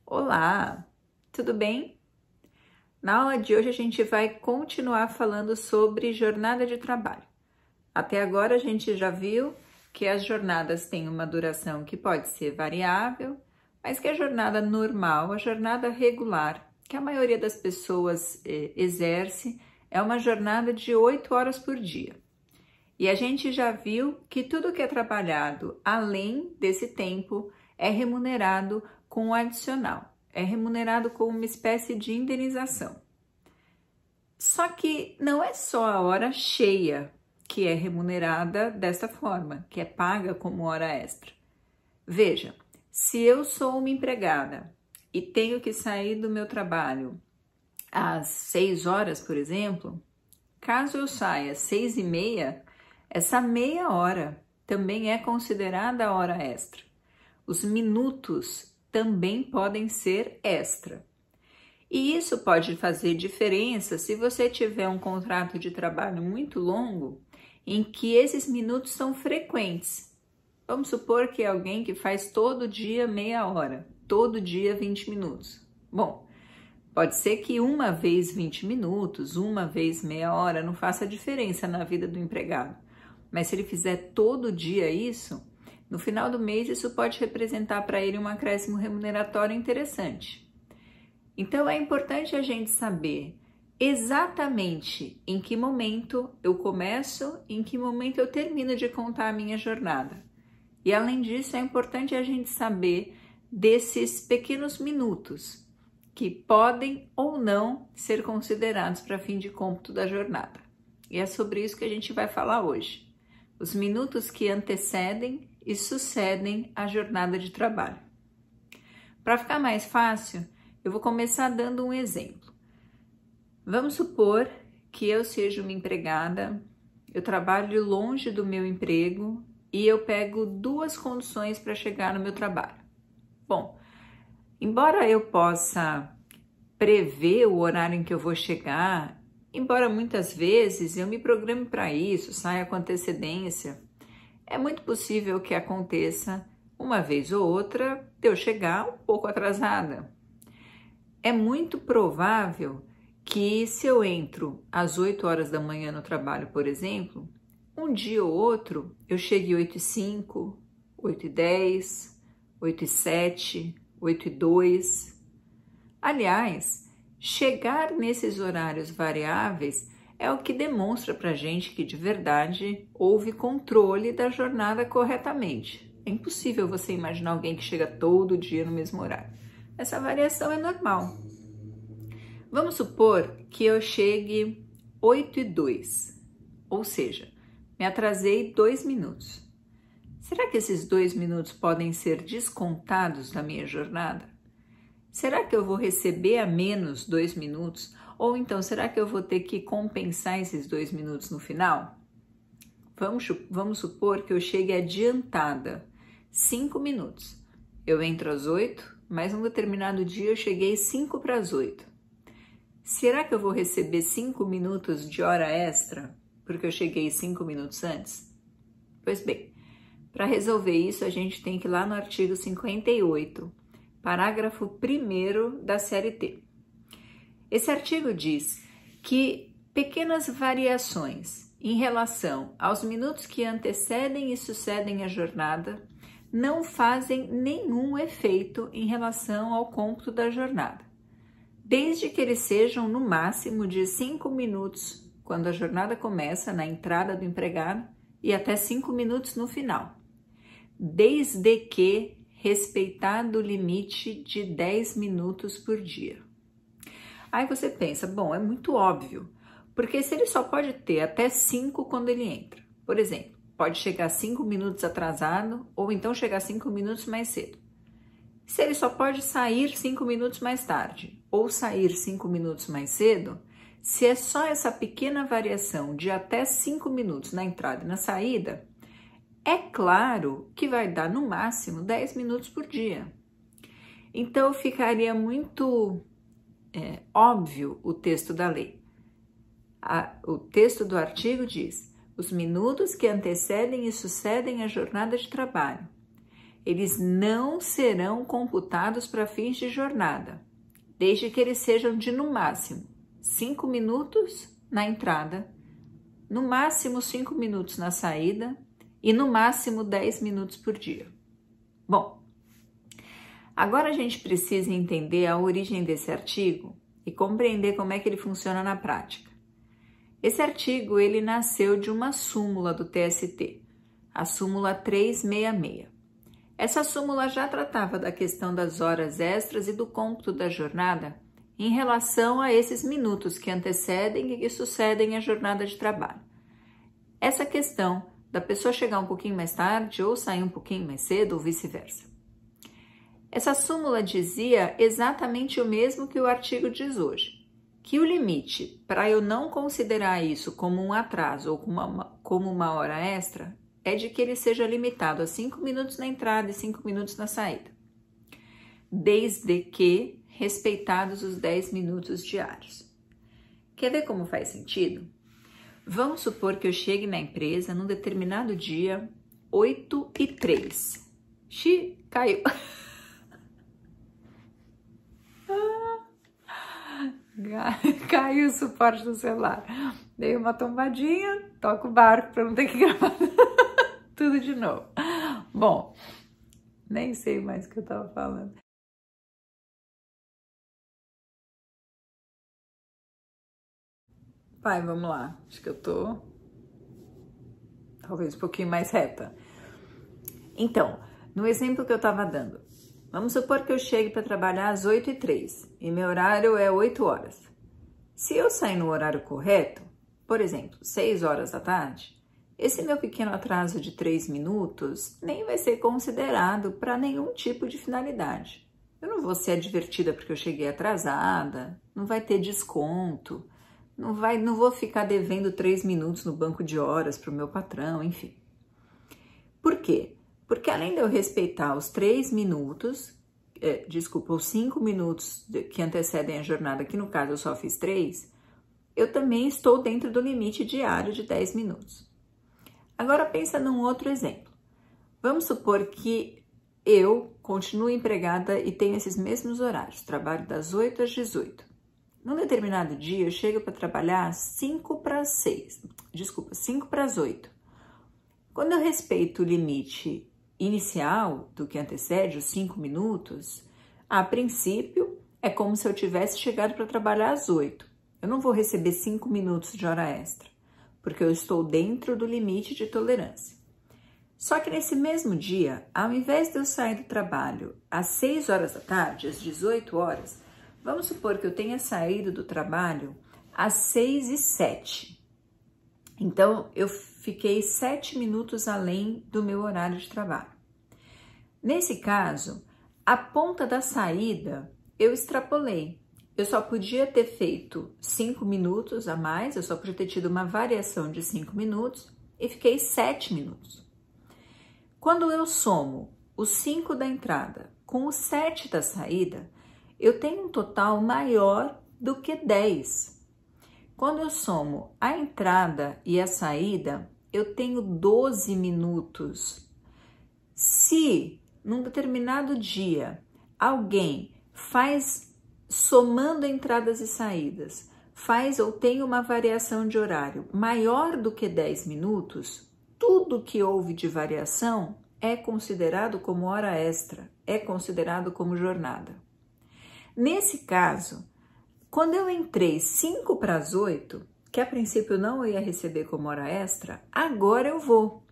Olá, tudo bem? Na aula de hoje a gente vai continuar falando sobre jornada de trabalho. Até agora a gente já viu que as jornadas têm uma duração que pode ser variável, mas que a jornada normal, a jornada regular, que a maioria das pessoas exerce, é uma jornada de 8 horas por dia. E a gente já viu que tudo que é trabalhado além desse tempo é remunerado com um adicional, é remunerado com uma espécie de indenização. Só que não é só a hora cheia que é remunerada dessa forma, que é paga como hora extra. Veja, se eu sou uma empregada e tenho que sair do meu trabalho às 6 horas, por exemplo, caso eu saia às 6h30, essa meia hora também é considerada hora extra. Os minutos também podem ser extra. E isso pode fazer diferença se você tiver um contrato de trabalho muito longo, em que esses minutos são frequentes. Vamos supor que é alguém que faz todo dia meia hora, todo dia 20 minutos. Bom, pode ser que uma vez 20 minutos, uma vez meia hora não faça diferença na vida do empregado. Mas se ele fizer todo dia isso, no final do mês isso pode representar para ele um acréscimo remuneratório interessante. Então é importante a gente saber exatamente em que momento eu começo e em que momento eu termino de contar a minha jornada. E além disso é importante a gente saber desses pequenos minutos que podem ou não ser considerados para fim de cômputo da jornada. E é sobre isso que a gente vai falar hoje. Os minutos que antecedem e sucedem a jornada de trabalho. Para ficar mais fácil, eu vou começar dando um exemplo. Vamos supor que eu seja uma empregada, eu trabalho longe do meu emprego e eu pego 2 conduções para chegar no meu trabalho. Bom, embora eu possa prever o horário em que eu vou chegar, embora muitas vezes eu me programe para isso, saia com antecedência, é muito possível que aconteça uma vez ou outra de eu chegar um pouco atrasada. É muito provável que se eu entro às 8 horas da manhã no trabalho, por exemplo, um dia ou outro eu chegue 8h05, 8h10, 8h07, 8h02. Aliás, chegar nesses horários variáveis é o que demonstra para a gente que de verdade houve controle da jornada corretamente. É impossível você imaginar alguém que chega todo dia no mesmo horário. Essa variação é normal. Vamos supor que eu chegue 8h02, ou seja, me atrasei 2 minutos. Será que esses 2 minutos podem ser descontados da minha jornada? Será que eu vou receber a menos 2 minutos? Ou então, será que eu vou ter que compensar esses 2 minutos no final? Vamos supor que eu chegue adiantada 5 minutos. Eu entro às 8, mas num determinado dia eu cheguei 5 para as 8. Será que eu vou receber 5 minutos de hora extra porque eu cheguei 5 minutos antes? Pois bem, para resolver isso a gente tem que ir lá no artigo 58, parágrafo 1º da CLT. Esse artigo diz que pequenas variações em relação aos minutos que antecedem e sucedem a jornada não fazem nenhum efeito em relação ao cômputo da jornada, desde que eles sejam no máximo de 5 minutos quando a jornada começa na entrada do empregado e até 5 minutos no final, desde que respeitado o limite de 10 minutos por dia. Aí você pensa, bom, é muito óbvio, porque se ele só pode ter até 5 quando ele entra, por exemplo, pode chegar 5 minutos atrasado ou então chegar 5 minutos mais cedo. Se ele só pode sair 5 minutos mais tarde ou sair 5 minutos mais cedo, se é só essa pequena variação de até 5 minutos na entrada e na saída, é claro que vai dar no máximo 10 minutos por dia. Então ficaria muito óbvio o texto da lei. O texto do artigo diz: os minutos que antecedem e sucedem a jornada de trabalho eles não serão computados para fins de jornada, desde que eles sejam de, no máximo, 5 minutos na entrada, no máximo 5 minutos na saída e no máximo 10 minutos por dia. Bom, agora a gente precisa entender a origem desse artigo e compreender como é que ele funciona na prática. Esse artigo ele nasceu de uma súmula do TST, a súmula 366. Essa súmula já tratava da questão das horas extras e do cômputo da jornada em relação a esses minutos que antecedem e que sucedem a jornada de trabalho. Essa questão da pessoa chegar um pouquinho mais tarde ou sair um pouquinho mais cedo ou vice-versa. Essa súmula dizia exatamente o mesmo que o artigo diz hoje, que o limite para eu não considerar isso como um atraso ou como uma hora extra é de que ele seja limitado a 5 minutos na entrada e 5 minutos na saída, desde que respeitados os 10 minutos diários. Quer ver como faz sentido? Vamos supor que eu chegue na empresa num determinado dia, 8h03. Caiu. Caiu o suporte do celular. Dei uma tombadinha, toco o barco para não ter que gravar tudo de novo. Bom, nem sei mais o que eu estava falando. Vai, vamos lá. Acho que eu tô talvez um pouquinho mais reta. Então, no exemplo que eu estava dando, vamos supor que eu chegue para trabalhar às 8h03 e meu horário é 8 horas. Se eu sair no horário correto, por exemplo, 6 horas da tarde, esse meu pequeno atraso de 3 minutos nem vai ser considerado para nenhum tipo de finalidade. Eu não vou ser advertida porque eu cheguei atrasada, não vai ter desconto, não vou ficar devendo 3 minutos no banco de horas para o meu patrão, enfim. Por quê? Porque além de eu respeitar os 3 minutos, os 5 minutos que antecedem a jornada, que no caso eu só fiz 3, eu também estou dentro do limite diário de 10 minutos. Agora pensa num outro exemplo. Vamos supor que eu continuo empregada e tenho esses mesmos horários, trabalho das 8 às 18. Num determinado dia eu chego para trabalhar 5 para as 8. Quando eu respeito o limite inicial do que antecede, os 5 minutos, a princípio é como se eu tivesse chegado para trabalhar às 8. Eu não vou receber 5 minutos de hora extra, porque eu estou dentro do limite de tolerância. Só que nesse mesmo dia, ao invés de eu sair do trabalho às 6 horas da tarde, às 18 horas, vamos supor que eu tenha saído do trabalho às 6h07. Então, eu fiquei 7 minutos além do meu horário de trabalho. Nesse caso, a ponta da saída eu extrapolei. Eu só podia ter feito 5 minutos a mais, eu só podia ter tido uma variação de 5 minutos e fiquei 7 minutos. Quando eu somo os 5 da entrada com os 7 da saída, eu tenho um total maior do que 10. Quando eu somo a entrada e a saída, eu tenho 12 minutos. Se num determinado dia alguém faz, somando entradas e saídas, faz ou tem uma variação de horário maior do que 10 minutos, tudo que houve de variação é considerado como hora extra, é considerado como jornada. Nesse caso, quando eu entrei 5 para as 8, que a princípio não ia receber como hora extra, agora eu vou.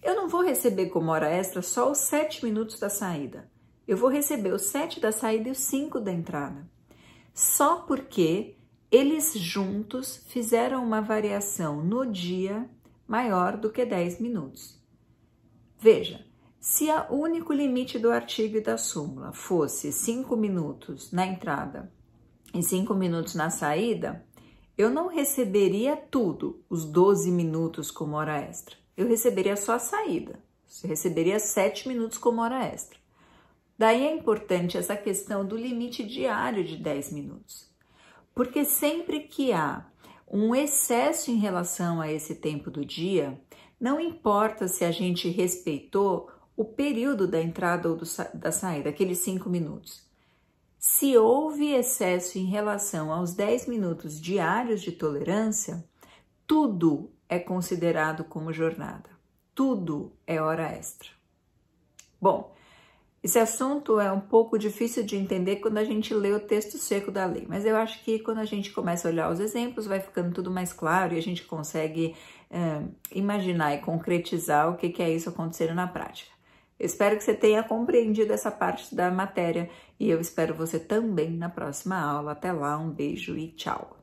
Eu não vou receber como hora extra só os 7 minutos da saída. Eu vou receber os 7 da saída e os 5 da entrada. Só porque eles juntos fizeram uma variação no dia maior do que 10 minutos. Veja, se o único limite do artigo e da súmula fosse 5 minutos na entrada e 5 minutos na saída, eu não receberia tudo, os 12 minutos como hora extra. Eu receberia só a saída. Eu receberia 7 minutos como hora extra. Daí é importante essa questão do limite diário de 10 minutos. Porque sempre que há um excesso em relação a esse tempo do dia, não importa se a gente respeitou o período da entrada ou da saída, aqueles 5 minutos. Se houve excesso em relação aos 10 minutos diários de tolerância, tudo é considerado como jornada. Tudo é hora extra. Bom, esse assunto é um pouco difícil de entender quando a gente lê o texto seco da lei, mas eu acho que quando a gente começa a olhar os exemplos, vai ficando tudo mais claro e a gente consegue imaginar e concretizar o que é isso acontecendo na prática. Eu espero que você tenha compreendido essa parte da matéria e eu espero você também na próxima aula. Até lá, um beijo e tchau!